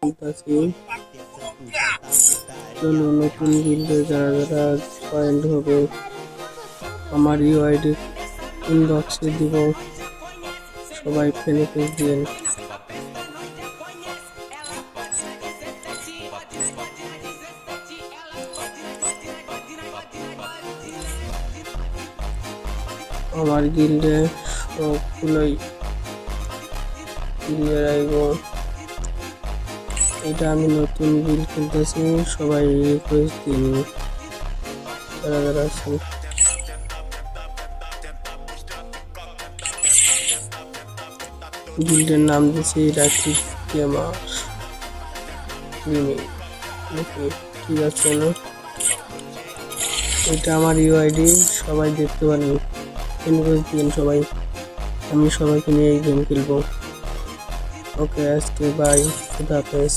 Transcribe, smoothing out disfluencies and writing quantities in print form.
খেলতেছি। চলো নতুন গিল্ডে যারা যারা জয়েন্ট হবে আমার ইউআইডি ইনবক্সে দিব, সবাই ফ্রেন্ড রিকোয়েস্ট দিন। আমার গিল্ডে সবগুলোই ক্লিয়ার আইব। এটা আমি নতুন গিল্ড খেলতেছি, সবাই রিকোয়েস্ট দিন যারা যারা আছেন। গিল্ডের নাম দিয়েছি রাকিব গেমার গেমিং। ঠিক আছে না? এটা আমার ইউআইডি, সবাই দেখতে পারেন। রিকোয়েস্ট দিন সবাই, আমি সবাইকে নিয়ে এই গেম খেলবো। ওকে, আজকে বাই, খুদা হাফেজ।